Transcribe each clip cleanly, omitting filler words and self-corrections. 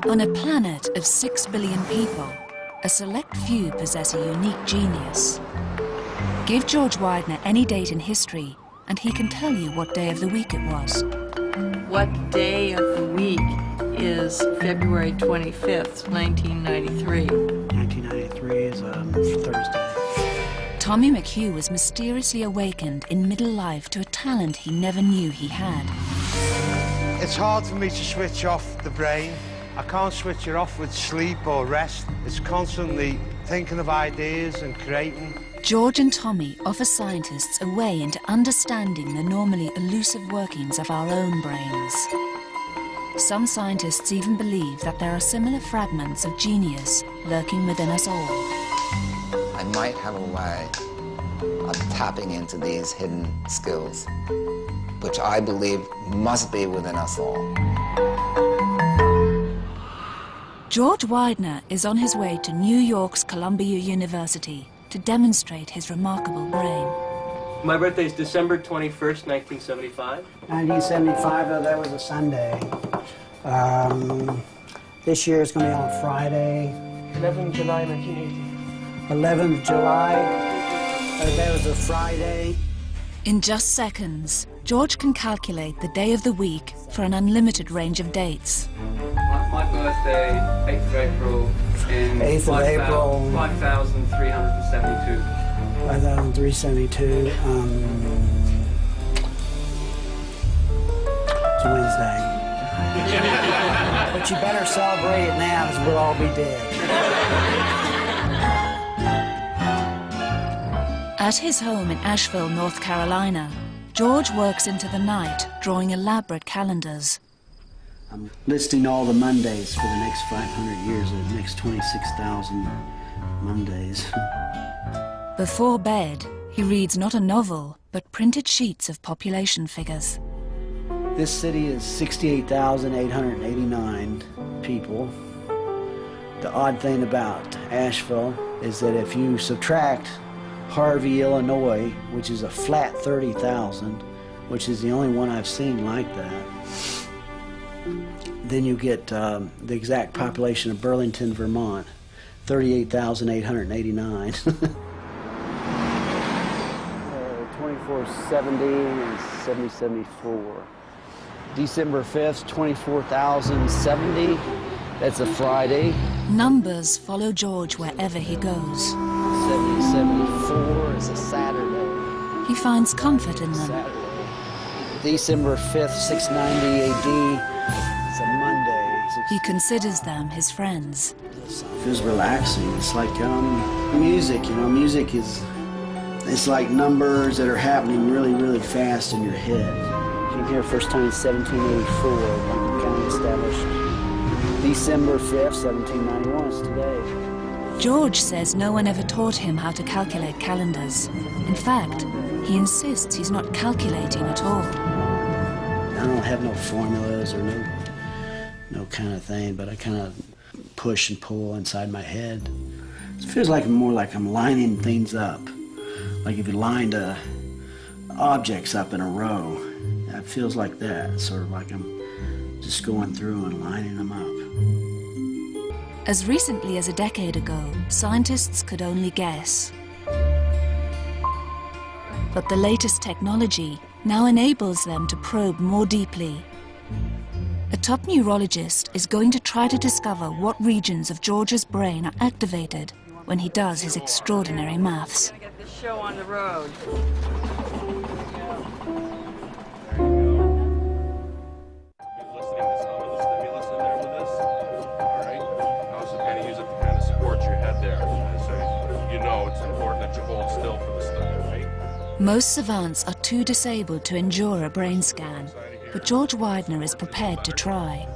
On a planet of 6 billion people, a select few possess a unique genius. Give George Widener any date in history, and he can tell you what day of the week it was. What day of the week is February 25th, 1993? 1993 is Thursday. Tommy McHugh was mysteriously awakened in middle life to a talent he never knew he had. It's hard for me to switch off the brain. I can't switch it off with sleep or rest. It's constantly thinking of ideas and creating. George and Tommy offer scientists a way into understanding the normally elusive workings of our own brains. Some scientists even believe that there are similar fragments of genius lurking within us all. I might have a way of tapping into these hidden skills, which I believe must be within us all. George Widener is on his way to New York's Columbia University to demonstrate his remarkable brain. My birthday is December 21st, 1975. 1975, though, that was a Sunday. This year it's going to be on Friday. 11 July 1980. 11th July, that was a Friday. In just seconds, George can calculate the day of the week for an unlimited range of dates. My birthday, 8th of April, in 8th of April. 5,372. 5,372. It's Wednesday. But you better celebrate it now, because we'll all be dead. At his home in Asheville, North Carolina, George works into the night, drawing elaborate calendars. I'm listing all the Mondays for the next 500 years, or the next 26,000 Mondays. Before bed, he reads not a novel, but printed sheets of population figures. This city is 68,889 people. The odd thing about Asheville is that if you subtract Harvey, Illinois, which is a flat 30,000, which is the only one I've seen like that, then you get the exact population of Burlington, Vermont, 38,889. 2470 and 7074. December 5th, 24,070. That's a Friday. Numbers follow George wherever he goes. 7074 is a Saturday. He finds comfort in them. Saturday. December 5th, 690 AD. It's a Monday. He considers them his friends. It feels relaxing. It's like music, you know. Music is, it's like numbers that are happening really, really fast in your head. Came here first time in 1784, when county established. December 5th, 1791 is today. George says no one ever taught him how to calculate calendars. In fact, he insists he's not calculating at all. I don't have no formulas or no kind of thing, but I kind of push and pull inside my head. It feels like more like I'm lining things up. Like if you lined objects up in a row, it feels like that, sort of like I'm just going through and lining them up. As recently as a decade ago, scientists could only guess. But the latest technology now enables them to probe more deeply. A top neurologist is going to try to discover what regions of George's brain are activated when he does his extraordinary maths. Get this show on the road. Most savants are too disabled to endure a brain scan, but George Widener is prepared to try.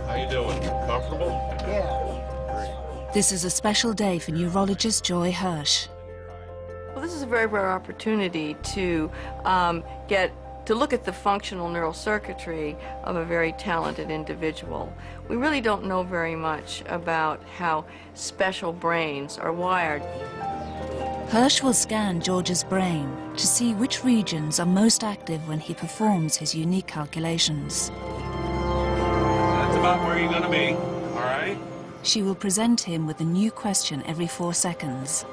How you doing? Comfortable? Yeah. This is a special day for neurologist Joy Hirsch. Well, this is a very rare opportunity to look at the functional neural circuitry of a very talented individual. We really don't know very much about how special brains are wired. Hirsch will scan George's brain to see which regions are most active when he performs his unique calculations. That's about where you're going to be. right? She will present him with a new question every 4 seconds.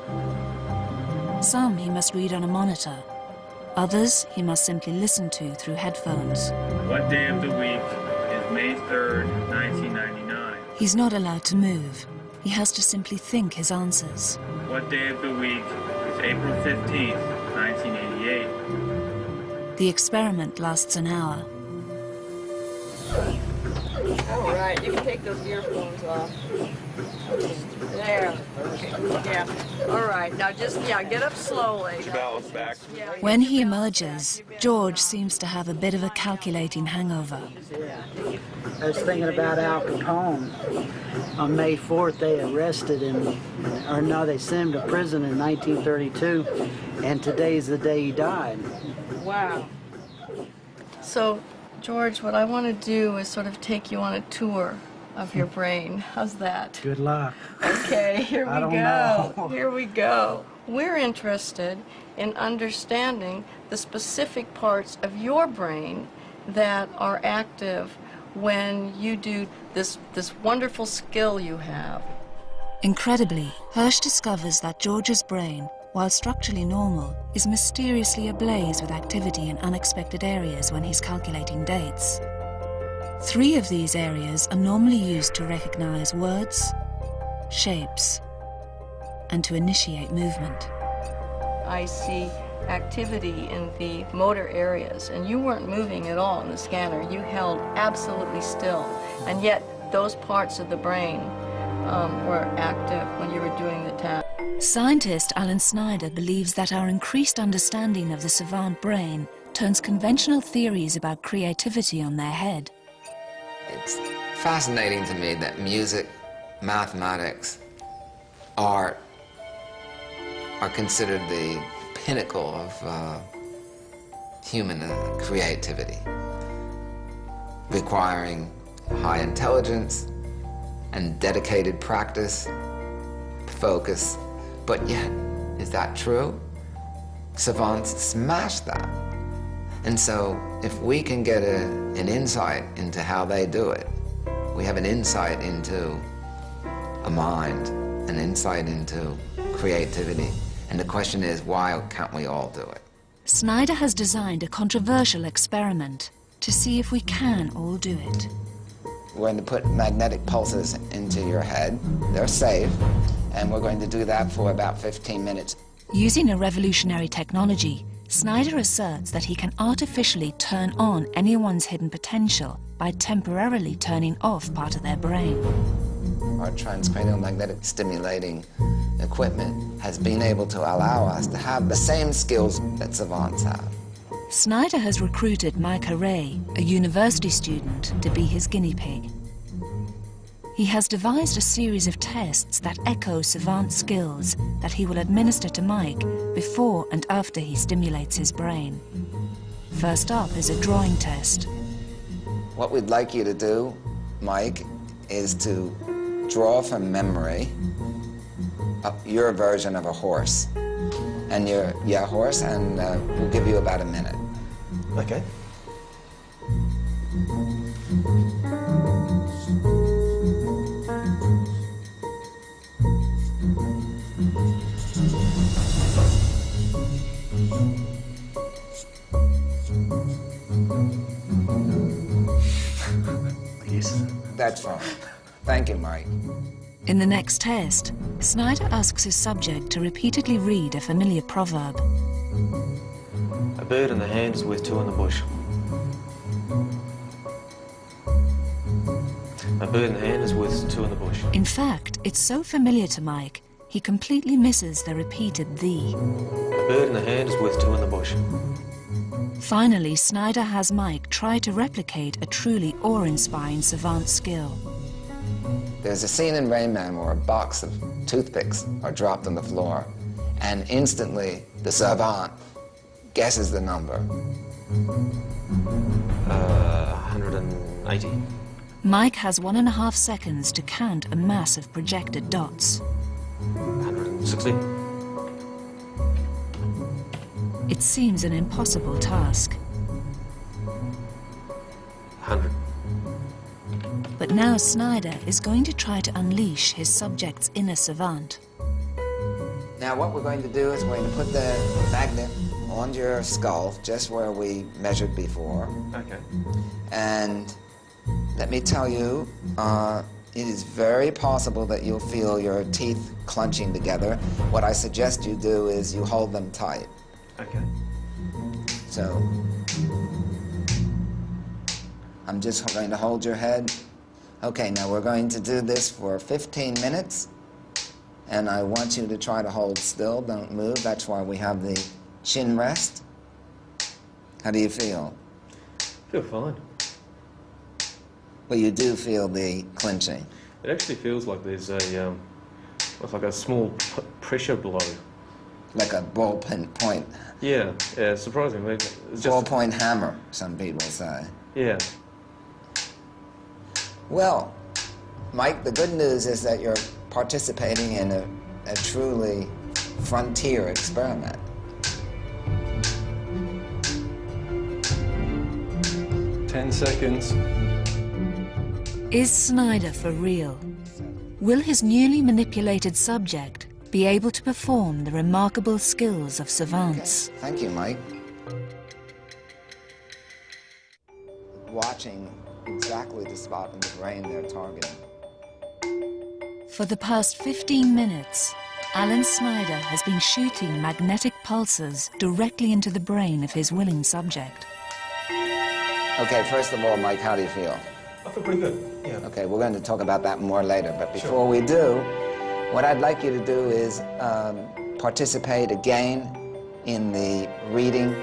Some he must read on a monitor. Others he must simply listen to through headphones. What day of the week is May 3rd, 1999? He's not allowed to move. He has to simply think his answers. What day of the week is April 15th, 1988? The experiment lasts an hour. All right, you can take those earphones off. There. Yeah. All right, now just, get up slowly. Balance back. When he emerges, George seems to have a bit of a calculating hangover. I was thinking about Al Capone. On May 4th, they arrested him, or no, they sent him to prison in 1932, and today's the day he died. Wow. So, George, what I want to do is sort of take you on a tour of your brain. How's that? Good luck. Okay, here we I don't go. know. Here we go. We're interested in understanding the specific parts of your brain that are active when you do this wonderful skill you have. Incredibly, Hirsch discovers that George's brain, while structurally normal, is mysteriously ablaze with activity in unexpected areas when he's calculating dates. 3 of these areas are normally used to recognize words, shapes, and to initiate movement. I see activity in the motor areas, and you weren't moving at all in the scanner. You held absolutely still, and yet those parts of the brain were active when you were doing the task. Scientist Allan Snyder believes that our increased understanding of the savant brain turns conventional theories about creativity on their head. It's fascinating to me that music, mathematics, art are considered the pinnacle of human creativity, requiring high intelligence and dedicated practice, focus. But yet, is that true? Savants smash that. And so, if we can get an insight into how they do it, we have an insight into a mind, an insight into creativity. And the question is, why can't we all do it? Snyder has designed a controversial experiment to see if we can all do it. We're going to put magnetic pulses into your head. They're safe, and we're going to do that for about 15 minutes. Using a revolutionary technology, Snyder asserts that he can artificially turn on anyone's hidden potential by temporarily turning off part of their brain. Our transcranial magnetic stimulating equipment has been able to allow us to have the same skills that savants have. Snyder has recruited Micah Ray, a university student, to be his guinea pig. He has devised a series of tests that echo savant skills that he will administer to Mike before and after he stimulates his brain. First up is a drawing test. What we'd like you to do, Mike, is to draw from memory your version of a horse. And horse, and we'll give you about a minute. Okay. Yes. That's wrong. Thank you, Mike. In the next test, Snyder asks his subject to repeatedly read a familiar proverb. A bird in the hand is worth 2 in the bush. A bird in the hand is worth 2 in the bush. In fact, it's so familiar to Mike, he completely misses the repeated "the." A bird in the hand is worth 2 in the bush. Finally, Snyder has Mike try to replicate a truly awe-inspiring savant skill. There's a scene in Rain Man where a box of toothpicks are dropped on the floor, and instantly the savant guesses the number. 180. Mike has 1.5 seconds to count a mass of projected dots. 160. It seems an impossible task. 100. But But now Snyder is going to try to unleash his subject's inner savant. Now what we're going to do is we're going to put the magnet on your skull, just where we measured before. Okay. And let me tell you, it is very possible that you'll feel your teeth clenching together. What I suggest you do is you hold them tight. Okay. So, I'm just going to hold your head. Okay, now we're going to do this for 15 minutes. And I want you to try to hold still, don't move. That's why we have the chin rest. How do you feel? I feel fine. Well, you do feel the clenching. It actually feels like there's a, it's like a small pressure blow. Like a ballpoint point. Yeah, surprisingly. It's just ballpoint hammer, some people say. Yeah. Well, Mike, the good news is that you're participating in a truly frontier experiment. Ten seconds. Is Snyder for real? Will his newly manipulated subject be able to perform the remarkable skills of savants? Okay. Thank you, Mike. Watching exactly the spot in the brain they're targeting. For the past 15 minutes, Allan Snyder has been shooting magnetic pulses directly into the brain of his willing subject. Okay, first of all, Mike, how do you feel? I feel pretty good, yeah. Okay, we're going to talk about that more later, but before we do, what I'd like you to do is participate again in the reading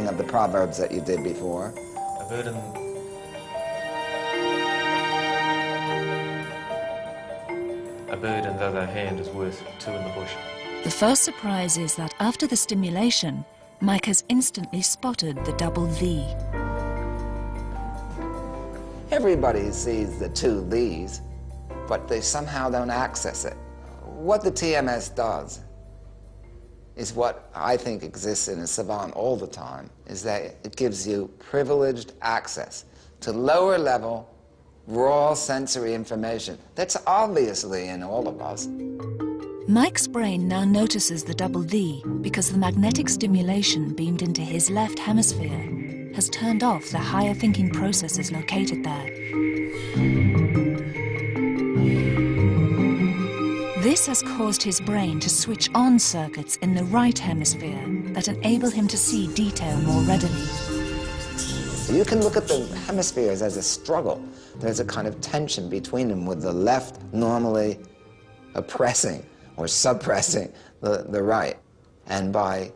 of the proverbs that you did before. A bird in the other hand is worth two in the bush. The first surprise is that after the stimulation, Mike has instantly spotted the double V. Everybody sees the two V's, but they somehow don't access it. What the TMS does is what I think exists in a savant all the time, is that it gives you privileged access to lower level, raw sensory information that's obviously in all of us. Mike's brain now notices the double D because the magnetic stimulation beamed into his left hemisphere has turned off the higher thinking processes located there. This has caused his brain to switch on circuits in the right hemisphere that enable him to see detail more readily. You can look at the hemispheres as a struggle. There's a kind of tension between them, with the left normally oppressing or suppressing the right. And by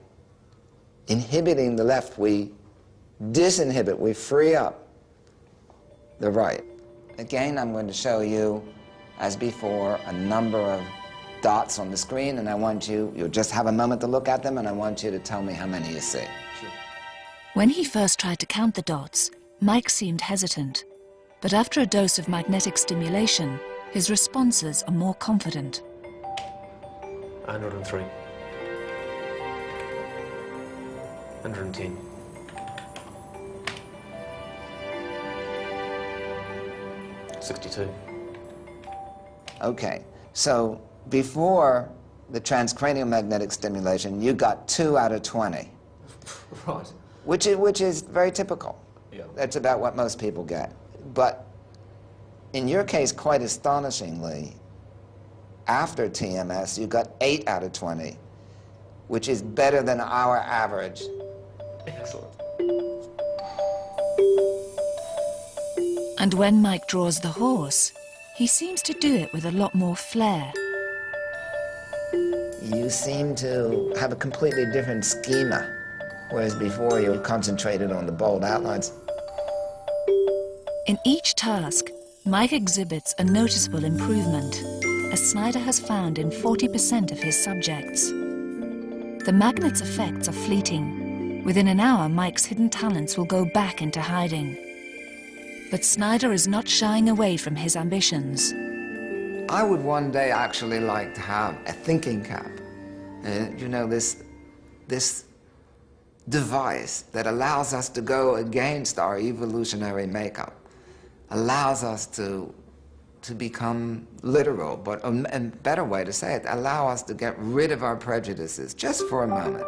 inhibiting the left, we disinhibit, we free up the right. Again, I'm going to show you, as before, a number of dots on the screen, and I want you'll just have a moment to look at them, and I want you to tell me how many you see. Sure. When he first tried to count the dots, Mike seemed hesitant. But after a dose of magnetic stimulation, his responses are more confident. 103. 110. 62. Okay, so before the transcranial magnetic stimulation, you got 2 out of 20. Right. Which is very typical. Yeah. That's about what most people get. But in your case, quite astonishingly, after TMS, you got 8 out of 20, which is better than our average. Excellent. And when Mike draws the horse, he seems to do it with a lot more flair. You seem to have a completely different schema, whereas before you concentrated on the bold outlines. In each task, Mike exhibits a noticeable improvement, as Snyder has found in 40% of his subjects. The magnet's effects are fleeting. Within an hour, Mike's hidden talents will go back into hiding. But Snyder is not shying away from his ambitions. I would one day actually like to have a thinking cap. You know, this device that allows us to go against our evolutionary makeup. allows us to become literal, but a better way to say it, allow us to get rid of our prejudices just for a moment.